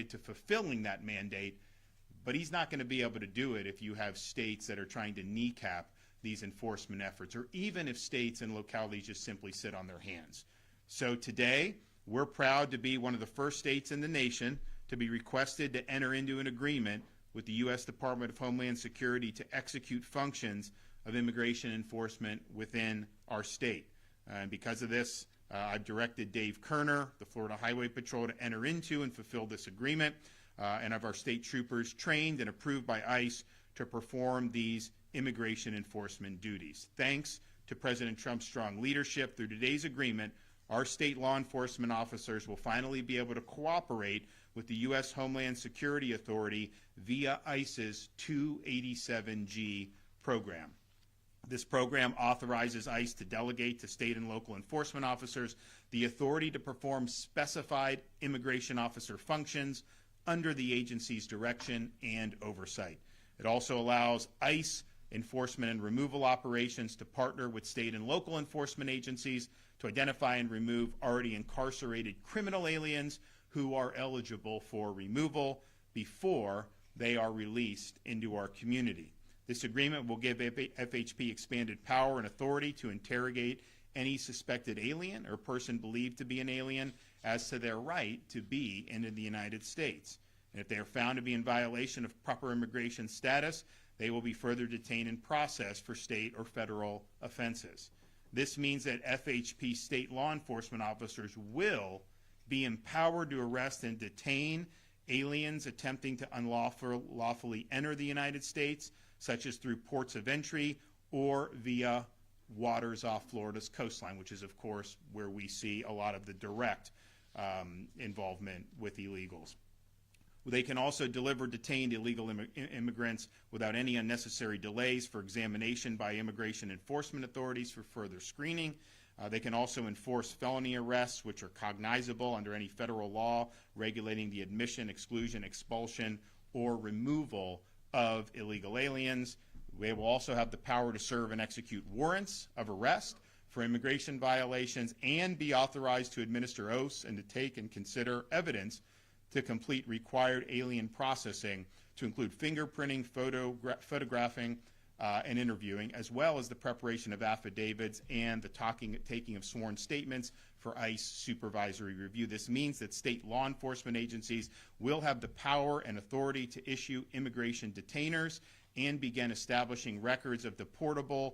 committed to fulfilling that mandate, but he's not going to be able to do it if you have states that are trying to kneecap these enforcement efforts, or even if states and localities just simply sit on their hands. So today, we're proud to be one of the first states in the nation to be requested to enter into an agreement with the U.S. Department of Homeland Security to execute functions of immigration enforcement within our state. And because of this, I've directed Dave Kerner, the Florida Highway Patrol, to enter into and fulfill this agreement, and have our state troopers trained and approved by ICE to perform these immigration enforcement duties. Thanks to President Trump's strong leadership, through today's agreement, our state law enforcement officers will finally be able to cooperate with the U.S. Homeland Security Authority via ICE's 287G program. This program authorizes ICE to delegate to state and local enforcement officers the authority to perform specified immigration officer functions under the agency's direction and oversight. It also allows ICE enforcement and removal operations to partner with state and local enforcement agencies to identify and remove already incarcerated criminal aliens who are eligible for removal before they are released into our community. This agreement will give FHP expanded power and authority to interrogate any suspected alien or person believed to be an alien as to their right to be in the United States. And if they are found to be in violation of proper immigration status, they will be further detained and processed for state or federal offenses. This means that FHP state law enforcement officers will be empowered to arrest and detain aliens attempting to unlawfully enter the United States, such as through ports of entry or via waters off Florida's coastline, which is, of course, where we see a lot of the direct involvement with illegals. They can also deliver detained illegal immigrants without any unnecessary delays for examination by immigration enforcement authorities for further screening. They can also enforce felony arrests, which are cognizable under any federal law regulating the admission, exclusion, expulsion, or removal of illegal aliens. They will also have the power to serve and execute warrants of arrest for immigration violations and be authorized to administer oaths and to take and consider evidence to complete required alien processing, to include fingerprinting, photographing, and interviewing, as well as the preparation of affidavits and the taking of sworn statements for ICE supervisory review. This means that state law enforcement agencies will have the power and authority to issue immigration detainers and begin establishing records of deportable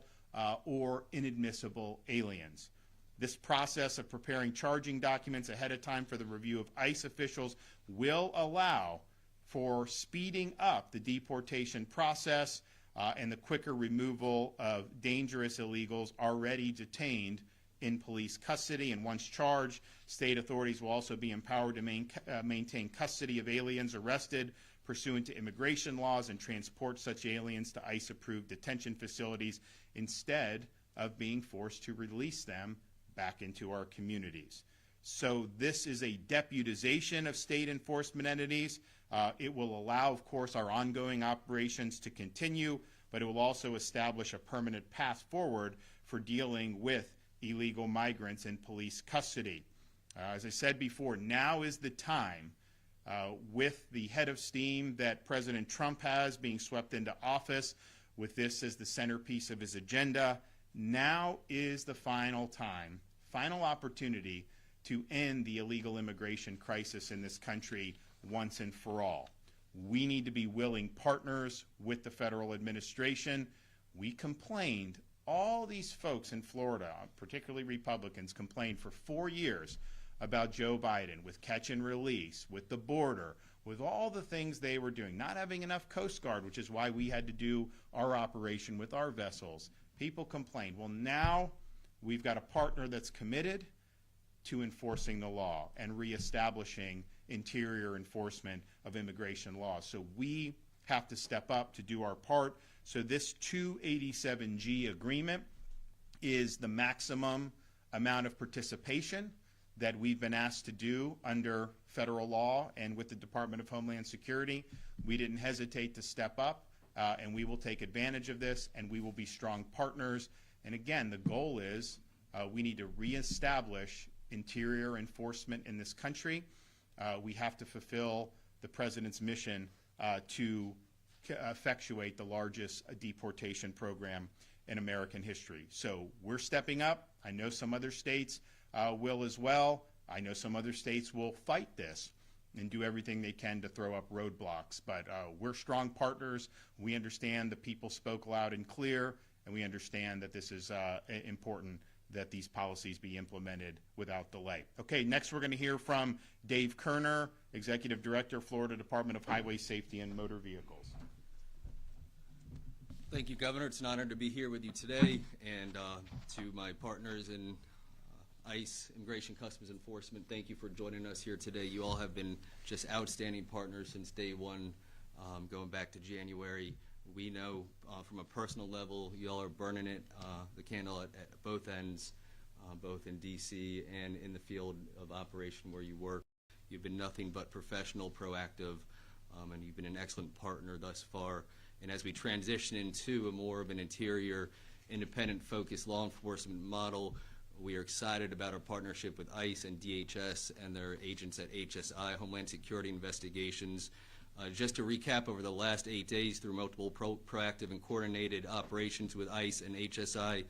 or inadmissible aliens. This process of preparing charging documents ahead of time for the review of ICE officials will allow for speeding up the deportation process and the quicker removal of dangerous illegals already detained in police custody. And once charged, state authorities will also be empowered to maintain custody of aliens arrested pursuant to immigration laws and transport such aliens to ICE-approved detention facilities instead of being forced to release them back into our communities. So this is a deputization of state enforcement entities. It will allow, of course, our ongoing operations to continue, but it will also establish a permanent path forward for dealing with illegal migrants in police custody. As I said before, now is the time, with the head of steam that President Trump has being swept into office, with this as the centerpiece of his agenda, now is the final time, final opportunity to end the illegal immigration crisis in this country once and for all. We need to be willing partners with the federal administration. We complained, all these folks in Florida, particularly Republicans, complained for 4 years about Joe Biden with catch and release, with the border, with all the things they were doing, not having enough Coast Guard, which is why we had to do our operation with our vessels. People complained. Well, now we've got a partner that's committed to enforcing the law and reestablishing interior enforcement of immigration laws. So we have to step up to do our part. So this 287G agreement is the maximum amount of participation that we've been asked to do under federal law and with the Department of Homeland Security. We didn't hesitate to step up, and we will take advantage of this, and we will be strong partners. And again, the goal is we need to reestablish interior enforcement in this country. We have to fulfill the president's mission to effectuate the largest deportation program in American history. So we're stepping up. I know some other states will as well. I know some other states will fight this and do everything they can to throw up roadblocks. But we're strong partners. We understand the people spoke loud and clear, and we understand that this is important that these policies be implemented without delay. Okay, next we're going to hear from Dave Kerner, Executive Director, Florida Department of Highway Safety and Motor Vehicles. Thank you, Governor. It's an honor to be here with you today, and to my partners in ICE, Immigration Customs Enforcement, thank you for joining us here today. You all have been just outstanding partners since day one, going back to January. We know from a personal level, you all are burning it, the candle at both ends, both in D.C. and in the field of operation where you work. You've been nothing but professional, proactive, and you've been an excellent partner thus far. And as we transition into a more of an interior, independent-focused law enforcement model, we are excited about our partnership with ICE and DHS and their agents at HSI, Homeland Security Investigations. Just to recap, over the last 8 days, through multiple proactive and coordinated operations with ICE and HSI,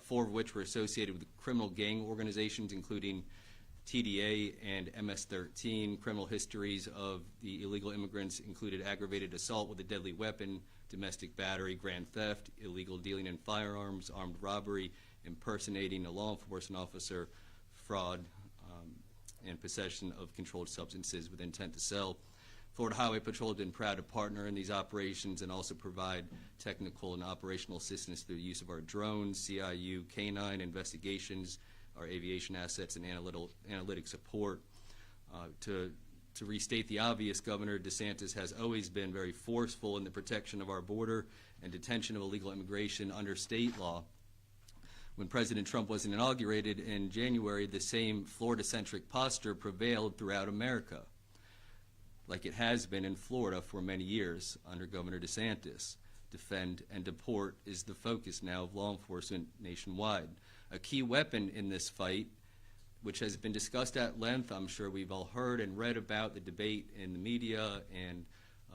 4 of which were associated with criminal gang organizations, including TDA and MS-13. Criminal histories of the illegal immigrants included aggravated assault with a deadly weapon, domestic battery, grand theft, illegal dealing in firearms, armed robbery, impersonating a law enforcement officer, fraud, and possession of controlled substances with intent to sell. Florida Highway Patrol has been proud to partner in these operations and also provide technical and operational assistance through the use of our drones, CIU, K9 investigations, our aviation assets, and analytic support. To restate the obvious, Governor DeSantis has always been very forceful in the protection of our border and detention of illegal immigration under state law. When President Trump was inaugurated in January, the same Florida-centric posture prevailed throughout America, like it has been in Florida for many years under Governor DeSantis. Defend and deport is the focus now of law enforcement nationwide. A key weapon in this fight, which has been discussed at length, I'm sure we've all heard and read about the debate in the media and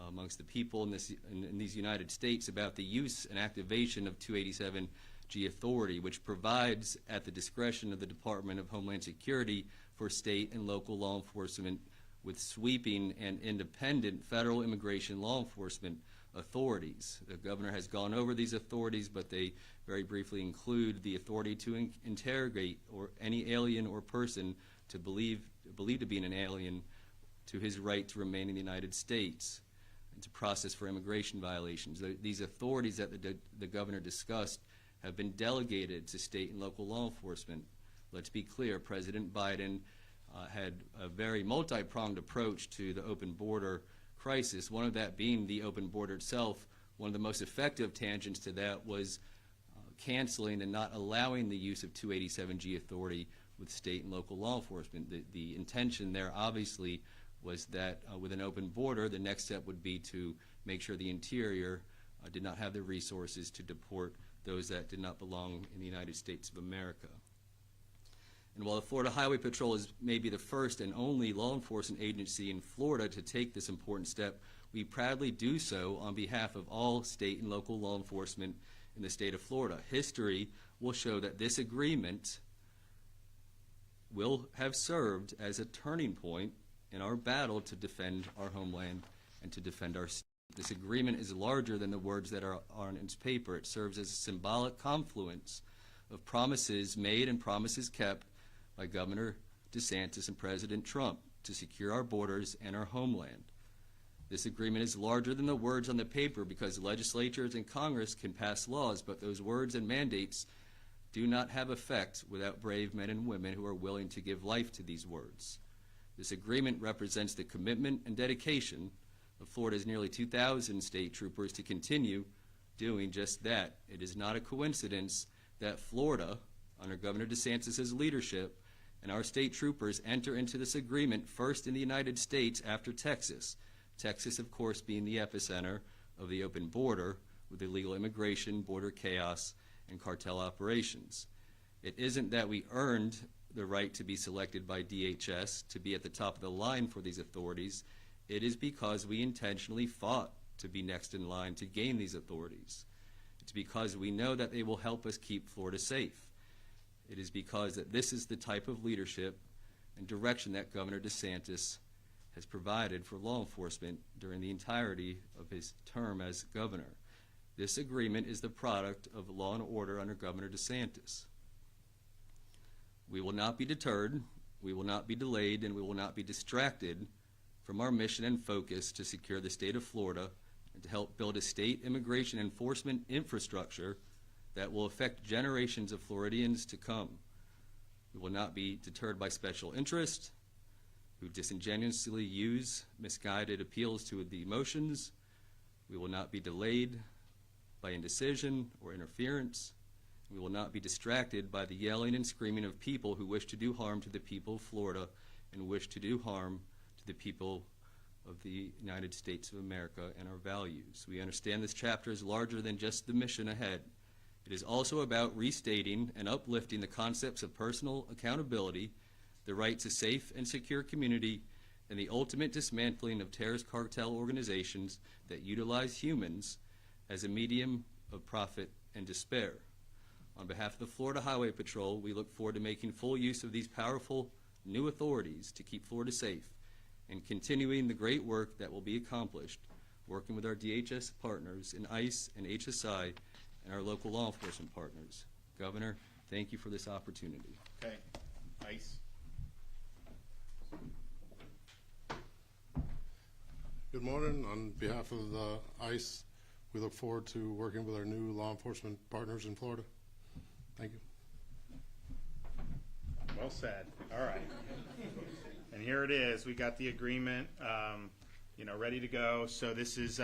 amongst the people in these United States about the use and activation of 287G authority, which provides at the discretion of the Department of Homeland Security for state and local law enforcement with sweeping and independent federal immigration law enforcement authorities. The governor has gone over these authorities, but they very briefly include the authority to interrogate any alien or person to believed to be an alien to his right to remain in the United States, and to process for immigration violations. These authorities that the governor discussed have been delegated to state and local law enforcement. Let's be clear, President Biden had a very multi-pronged approach to the open border crisis, one of that being the open border itself. One of the most effective tangents to that was canceling and not allowing the use of 287G authority with state and local law enforcement. The intention there obviously was that with an open border, the next step would be to make sure the interior did not have the resources to deport those that did not belong in the United States of America. And while the Florida Highway Patrol is maybe the first and only law enforcement agency in Florida to take this important step, we proudly do so on behalf of all state and local law enforcement in the state of Florida. History will show that this agreement will have served as a turning point in our battle to defend our homeland and to defend our state. This agreement is larger than the words that are on its paper. It serves as a symbolic confluence of promises made and promises kept by Governor DeSantis and President Trump to secure our borders and our homeland. This agreement is larger than the words on the paper because legislatures and Congress can pass laws, but those words and mandates do not have effect without brave men and women who are willing to give life to these words. This agreement represents the commitment and dedication of Florida's nearly 2,000 state troopers to continue doing just that. It is not a coincidence that Florida, under Governor DeSantis' leadership, and our state troopers enter into this agreement first in the United States after Texas. Texas, of course, being the epicenter of the open border with illegal immigration, border chaos, and cartel operations. It isn't that we earned the right to be selected by DHS to be at the top of the line for these authorities. It is because we intentionally fought to be next in line to gain these authorities. It's because we know that they will help us keep Florida safe. It is because that this is the type of leadership and direction that Governor Desantis has provided for law enforcement during the entirety of his term as governor. This agreement is the product of law and order under Governor Desantis. We will not be deterred, we will not be delayed, and we will not be distracted from our mission and focus to secure the state of Florida and to help build a state immigration enforcement infrastructure that will affect generations of Floridians to come. We will not be deterred by special interest who disingenuously use misguided appeals to the emotions. We will not be delayed by indecision or interference. We will not be distracted by the yelling and screaming of people who wish to do harm to the people of Florida and wish to do harm to the people of the United States of America and our values. We understand this chapter is larger than just the mission ahead. It is also about restating and uplifting the concepts of personal accountability, the right to safe and secure community, and the ultimate dismantling of terrorist cartel organizations that utilize humans as a medium of profit and despair. On behalf of the Florida Highway Patrol, we look forward to making full use of these powerful new authorities to keep Florida safe and continuing the great work that will be accomplished, working with our DHS partners in ICE and HSI and our local law enforcement partners. Governor, thank you for this opportunity. Okay. ICE. Good morning. On behalf of the ICE, we look forward to working with our new law enforcement partners in Florida. Thank you. Well said. All right. And here it is. We got the agreement, ready to go. So this is,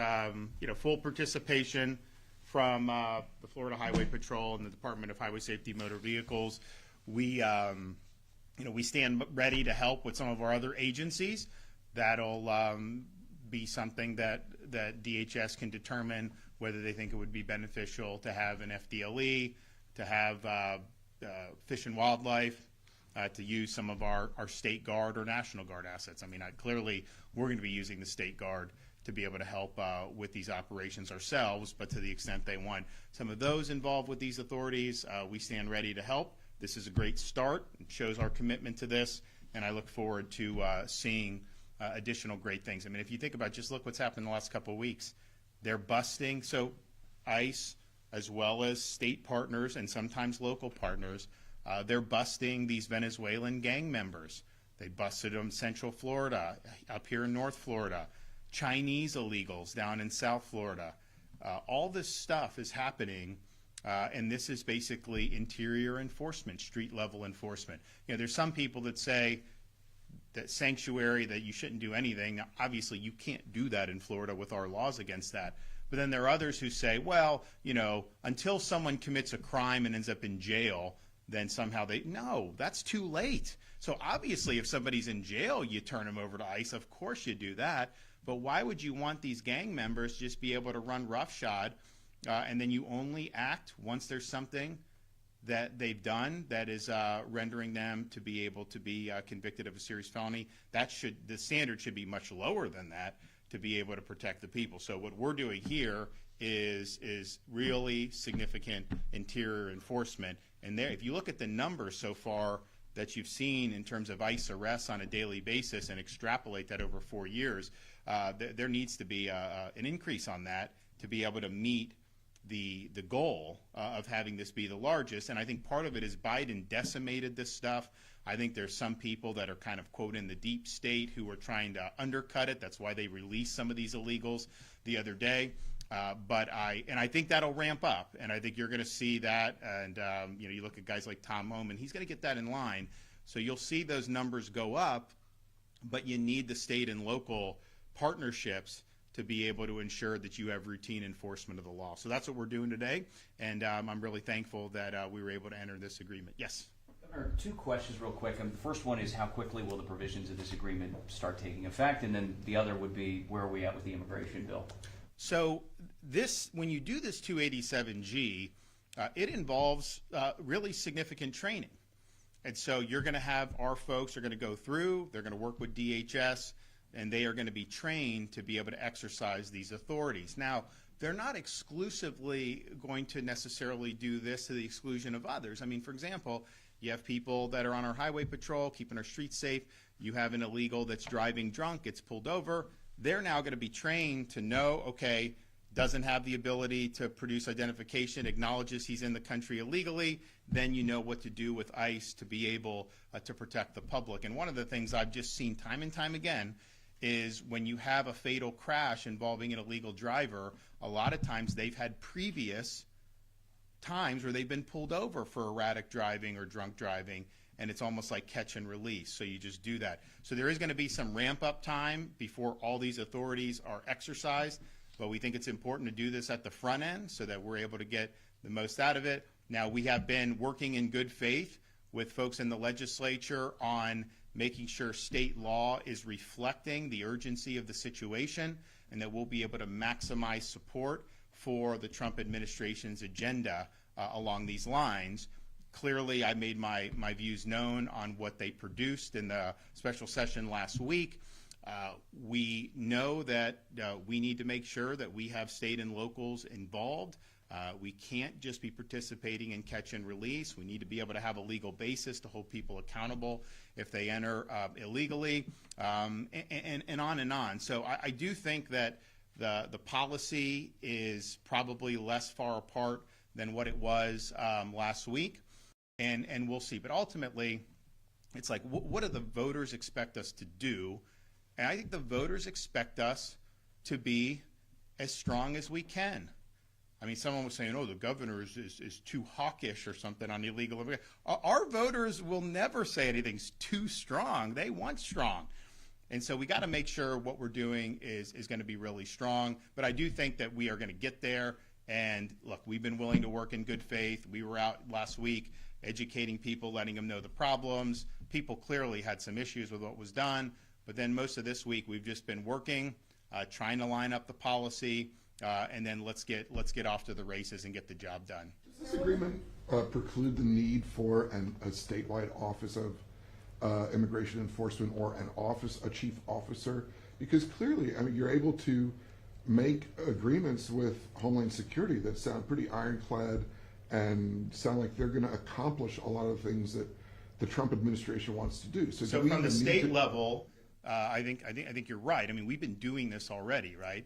full participation from the Florida Highway Patrol and the Department of Highway Safety Motor Vehicles. We stand ready to help with some of our other agencies. That'll be something that DHS can determine whether they think it would be beneficial to have an FDLE, to have Fish and Wildlife, to use some of our State Guard or National Guard assets. I mean, clearly we're going to be using the State Guard to be able to help with these operations ourselves, but to the extent they want some of those involved with these authorities, we stand ready to help. This is a great start. It shows our commitment to this, and I look forward to seeing additional great things. I mean, if you think about just look what's happened in the last couple of weeks. They're busting, so ICE, as well as state partners and sometimes local partners, they're busting these Venezuelan gang members. They busted them in Central Florida, up here in North Florida, Chinese illegals down in South Florida. All this stuff is happening, and this is basically interior enforcement, street-level enforcement. There's some people that say that sanctuary, that you shouldn't do anything. Now, obviously, you can't do that in Florida with our laws against that. But then there are others who say, well, until someone commits a crime and ends up in jail, then somehow no, that's too late. So obviously, if somebody's in jail, you turn them over to ICE. Of course you do that. But why would you want these gang members just be able to run roughshod, and then you only act once there's something that they've done that is rendering them to be able to be convicted of a serious felony? The standard should be much lower than that to be able to protect the people. So what we're doing here is really significant interior enforcement. And there, if you look at the numbers so far that you've seen in terms of ICE arrests on a daily basis and extrapolate that over 4 years, there needs to be an increase on that to be able to meet the goal of having this be the largest. And I think part of it is Biden decimated this stuff. I think there's some people that are kind of, quote, in the deep state who are trying to undercut it. That's why they released some of these illegals the other day. But I think that'll ramp up, and I think you're going to see that. And you look at guys like Tom Homan, he's going to get that in line. So you'll see those numbers go up, but you need the state and local partnerships to be able to ensure that you have routine enforcement of the law. So that's what we're doing today, and I'm really thankful that we were able to enter this agreement. Yes? Governor, 2 questions real quick. The first one is how quickly will the provisions of this agreement start taking effect? And then the other would be where are we at with the immigration bill? So when you do this 287G, it involves really significant training. And so you're going to have our folks are going to go through, they're going to work with DHS, and they are going to be trained to be able to exercise these authorities. Now, they're not exclusively going to necessarily do this to the exclusion of others. I mean, for example, you have people that are on our highway patrol, keeping our streets safe. You have an illegal that's driving drunk, gets pulled over. They're now going to be trained to know, okay, doesn't have the ability to produce identification, acknowledges he's in the country illegally, then you know what to do with ICE to be able to protect the public. And one of the things I've just seen time and time again is when you have a fatal crash involving an illegal driver, a lot of times they've had previous times where they've been pulled over for erratic driving or drunk driving, and it's almost like catch and release. So you just do that. So there is going to be some ramp up time before all these authorities are exercised, but we think it's important to do this at the front end so that we're able to get the most out of it. Now, we have been working in good faith with folks in the legislature on making sure state law is reflecting the urgency of the situation, and that we'll be able to maximize support for the Trump administration's agenda along these lines. Clearly, I made my views known on what they produced in the special session last week. We know that we need to make sure that we have state and locals involved. We can't just be participating in catch and release. We need to be able to have a legal basis to hold people accountable if they enter illegally, and on and on. So I do think that the policy is probably less far apart than what it was last week, and we'll see. But ultimately, it's like, what do the voters expect us to do? And I think the voters expect us to be as strong as we can. I mean, someone was saying, oh, the governor is too hawkish or something on illegal immigration. Our voters will never say anything's too strong. They want strong. And so we got to make sure what we're doing is going to be really strong. But I do think that we are going to get there. And look, we've been willing to work in good faith. We were out last week educating people, letting them know the problems. People clearly had some issues with what was done. But then most of this week, we've just been working, trying to line up the policy, and then let's get off to the races and get the job done. Does this agreement preclude the need for a statewide office of immigration enforcement or a chief officer? Because clearly, I mean, you're able to make agreements with Homeland Security that sound pretty ironclad and sound like they're going to accomplish a lot of things that the Trump administration wants to do. So from the state level, I think you're right. I mean, we've been doing this already, right?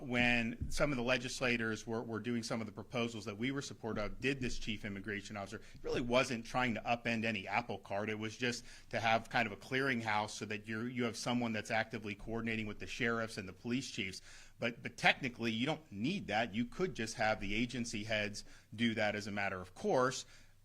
When some of the legislators were doing some of the proposals that we were supportive of, did this chief immigration officer, it really wasn't trying to upend any apple cart. It was just to have kind of a clearinghouse so that you have someone that's actively coordinating with the sheriffs and the police chiefs. But technically, you don't need that. You could just have the agency heads do that as a matter of course.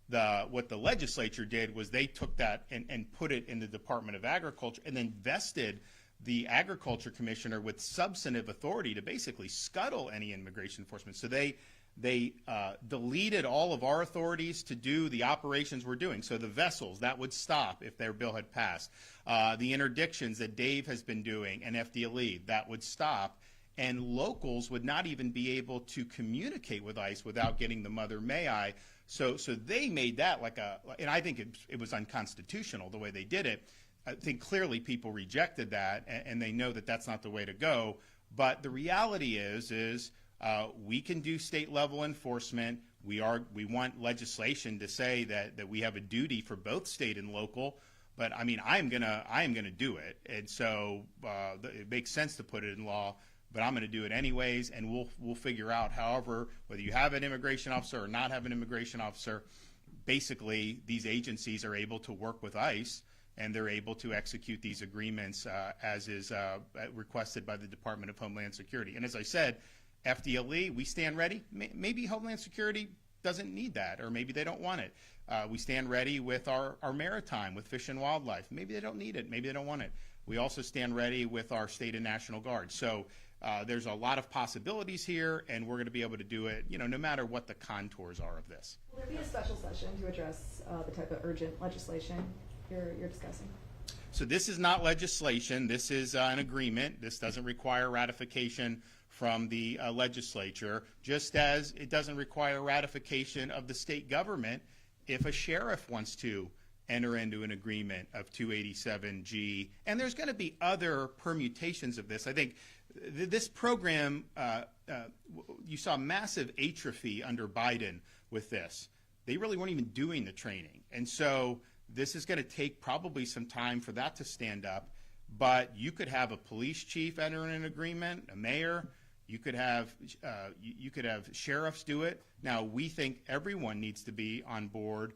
What the legislature did was they took that and put it in the Department of Agriculture and then vested the agriculture commissioner with substantive authority to basically scuttle any immigration enforcement. So they deleted all of our authorities to do the operations we're doing. So the vessels, that would stop if their bill had passed. The interdictions that Dave has been doing and FDLE, that would stop. And locals would not even be able to communicate with ICE without getting the mother may I. So they made that and I think it was unconstitutional the way they did it. I think clearly people rejected that, and they know that that's not the way to go. But the reality is we can do state level enforcement. We want legislation to say that we have a duty for both state and local. But I mean, I am gonna do it, and so it makes sense to put it in law. But I'm going to do it anyways, and we'll figure out, however, whether you have an immigration officer or not have an immigration officer. Basically, these agencies are able to work with ICE, and they're able to execute these agreements as is requested by the Department of Homeland Security. And as I said, FDLE, we stand ready. Maybe Homeland Security doesn't need that, or maybe they don't want it. We stand ready with our maritime, with Fish and Wildlife. Maybe they don't need it. Maybe they don't want it. We also stand ready with our state and National Guard. So there's a lot of possibilities here, and we're going to be able to do it, no matter what the contours are of this. Will there be a special session to address the type of urgent legislation you're discussing? So this is not legislation. This is an agreement. This doesn't require ratification from the legislature, just as it doesn't require ratification of the state government if a sheriff wants to enter into an agreement of 287G. And there's going to be other permutations of this. I think this program, you saw massive atrophy under Biden with this. They really weren't even doing the training. And so this is going to take probably some time for that to stand up. But you could have a police chief enter in an agreement, a mayor. You could have sheriffs do it. Now, we think everyone needs to be on board.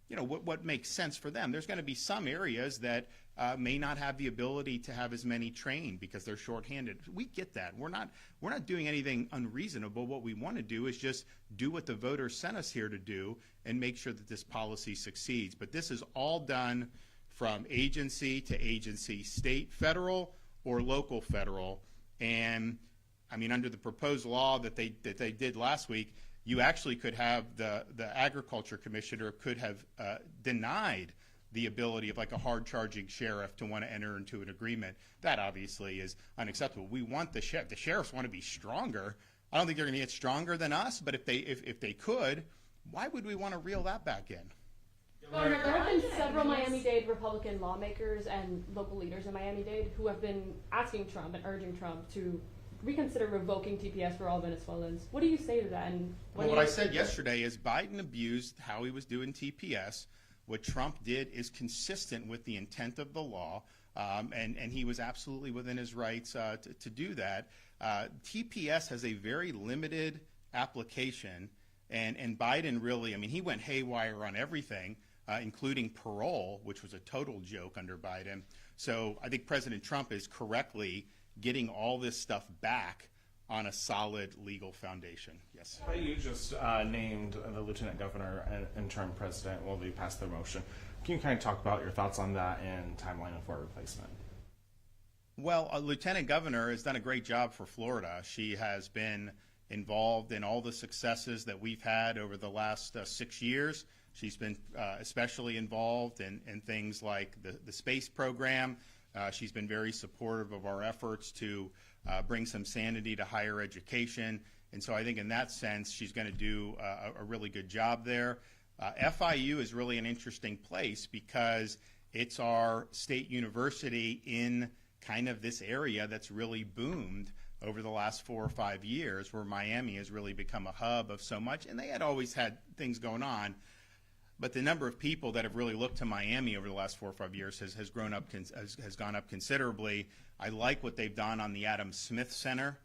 You know, what makes sense for them. There's going to be some areas that may not have the ability to have as many trained because they're shorthanded. We get that. We're not doing anything unreasonable. What we want to do is just do what the voters sent us here to do and make sure that this policy succeeds. But this is all done from agency to agency, state, federal, or local federal. And I mean, under the proposed law that they did last week, you actually could have the agriculture commissioner could have denied the ability of like a hard-charging sheriff to want to enter into an agreement. That obviously is unacceptable. We want the sheriffs want to be stronger. I don't think they're going to get stronger than us, but if they could, why would we want to reel that back in? Governor, there have been several Miami-Dade Republican lawmakers and local leaders in Miami-Dade who have been asking Trump and urging Trump to reconsider revoking TPS for all Venezuelans. What do you say to that? And what I said yesterday is Biden abused how he was doing TPS. What Trump did is consistent with the intent of the law, and he was absolutely within his rights to do that. TPS has a very limited application, and Biden really, I mean, he went haywire on everything, including parole, which was a total joke under Biden. So I think President Trump is correctly getting all this stuff back on a solid legal foundation. Yes. You just named the lieutenant governor and interim president while we passed the motion. Can you kind of talk about your thoughts on that and timeline for a replacement? Well, a lieutenant governor has done a great job for Florida. She has been involved in all the successes that we've had over the last 6 years. She's been especially involved in things like the space program. She's been very supportive of our efforts to bring some sanity to higher education. And so I think in that sense, she's going to do a really good job there. FIU is really an interesting place because it's our state university in kind of this area that's really boomed over the last 4 or 5 years, where Miami has really become a hub of so much. And they had always had things going on. But the number of people that have really looked to Miami over the last 4 or 5 years has gone up considerably. I like what they've done on the Adam Smith Center.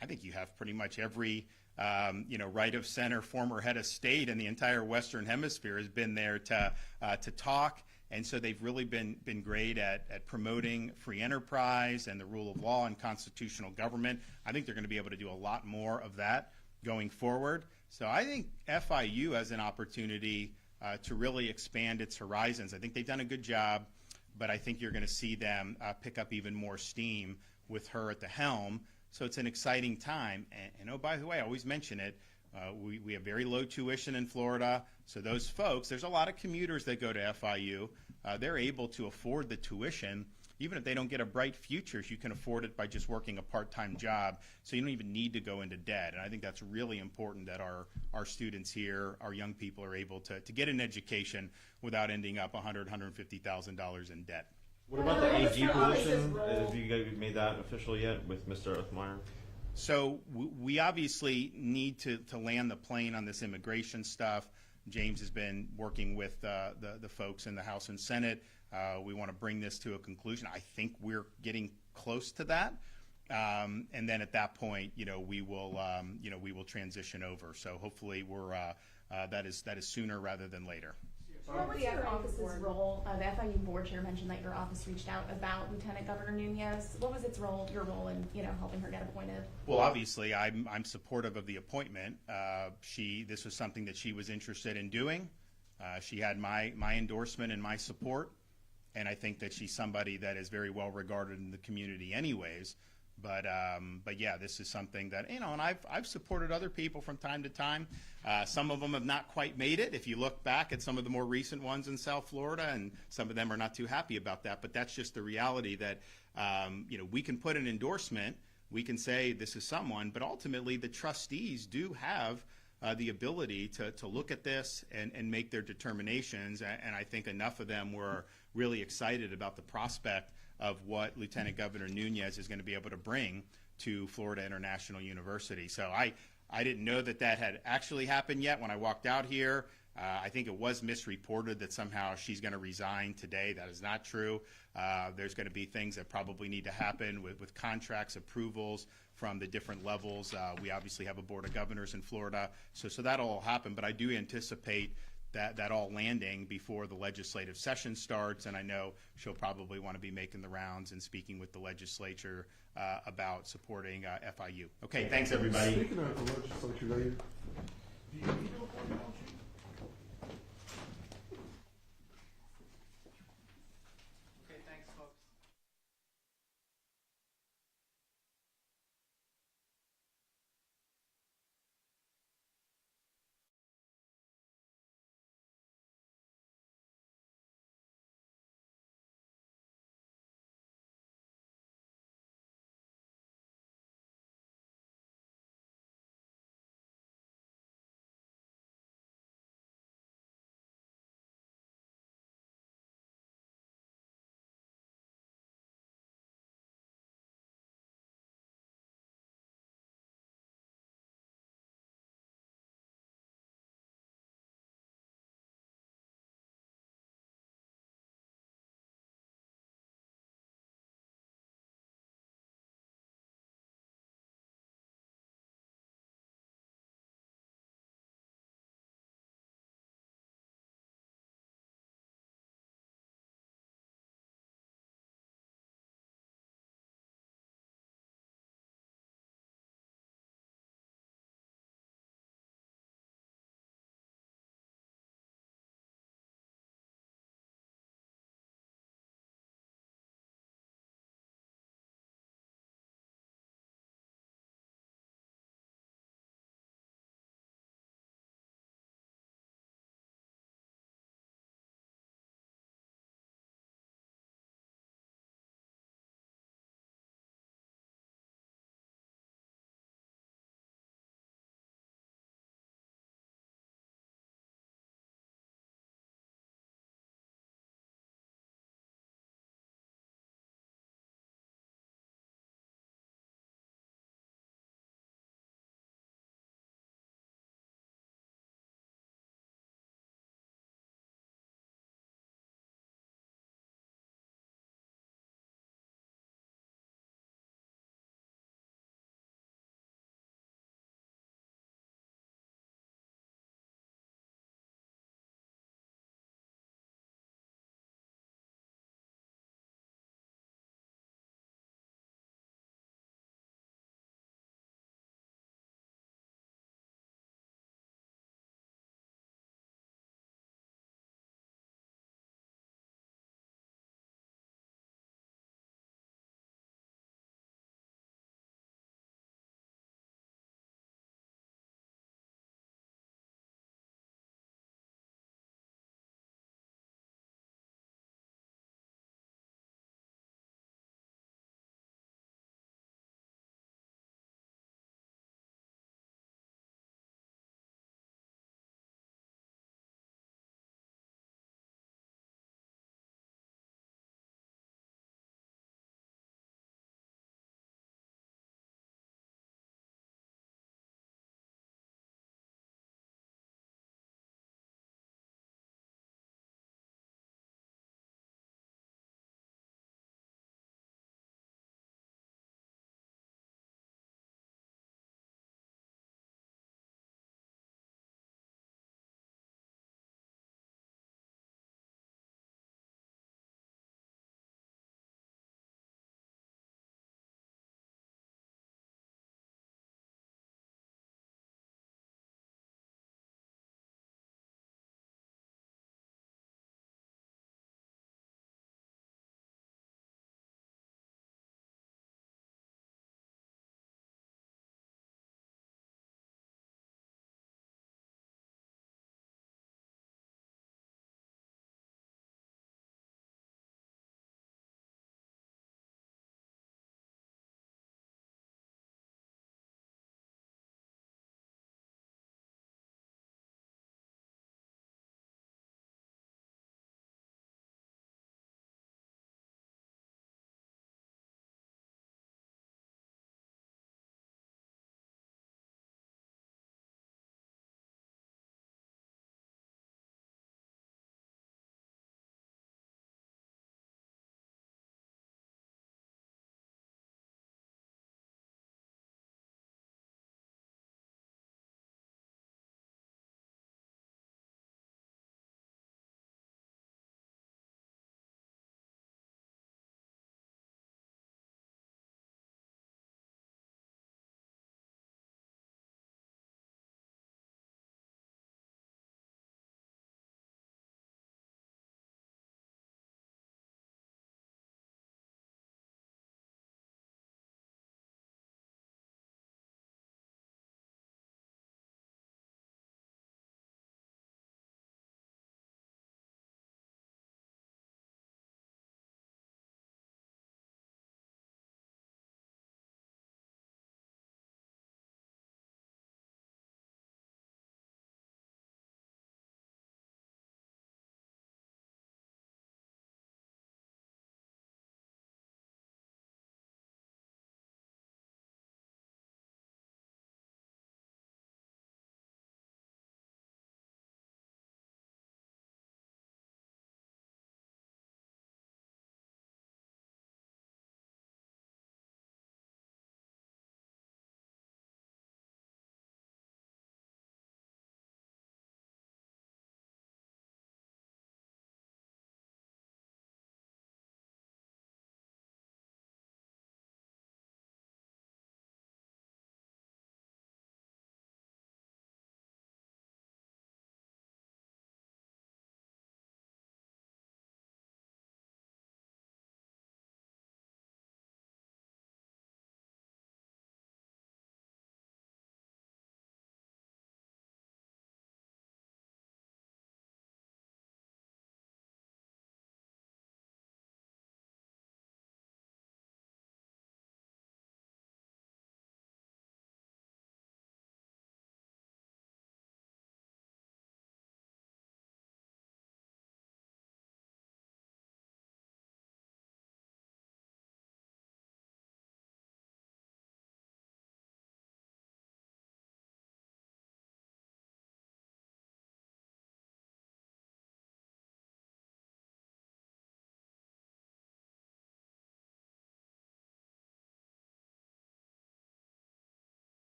I think you have pretty much every right of center former head of state in the entire Western Hemisphere has been there to talk. And so they've really been great at promoting free enterprise and the rule of law and constitutional government. I think they're going to be able to do a lot more of that going forward. So I think FIU has an opportunity to really expand its horizons. I think they've done a good job, but I think you're going to see them pick up even more steam with her at the helm. So it's an exciting time. And oh, by the way, I always mention it, we have very low tuition in Florida. So those folks, there's a lot of commuters that go to FIU. They're able to afford the tuition. Even if they don't get a bright future, you can afford it by just working a part-time job, so you don't even need to go into debt. And I think that's really important that our students here, our young people, are able to get an education without ending up $100,000, $150,000 in debt. What about the AG position? Have you guys made that official yet with Mr. Othmeyer? So we obviously need to land the plane on this immigration stuff. James has been working with the folks in the House and Senate. We want to bring this to a conclusion. I think we're getting close to that, and then at that point, we will transition over. So hopefully, that is sooner rather than later. What was your office's role? The FIU board chair mentioned that your office reached out about Lieutenant Governor Nunez. What was your role in helping her get appointed? Well, obviously, I'm supportive of the appointment. This was something that she was interested in doing. She had my endorsement and my support. And I think that she's somebody that is very well regarded in the community anyways. But yeah, this is something that, and I've supported other people from time to time. Some of them have not quite made it. If you look back at some of the more recent ones in South Florida, and some of them are not too happy about that. But that's just the reality that, we can put an endorsement. We can say this is someone, but ultimately the trustees do have the ability to look at this and make their determinations. And I think enough of them were really excited about the prospect of what Lieutenant Governor Nunez is going to be able to bring to Florida International University. So I didn't know that had actually happened yet when I walked out here. I think it was misreported that somehow she's going to resign today. That is not true. There's going to be things that probably need to happen with contracts, approvals from the different levels. We obviously have a board of governors in Florida, so that'll all happen. But I do anticipate that all landing before the legislative session starts, and I know she'll probably want to be making the rounds and speaking with the legislature about supporting FIU. Okay, thanks everybody. Speaking of the legislature, do you email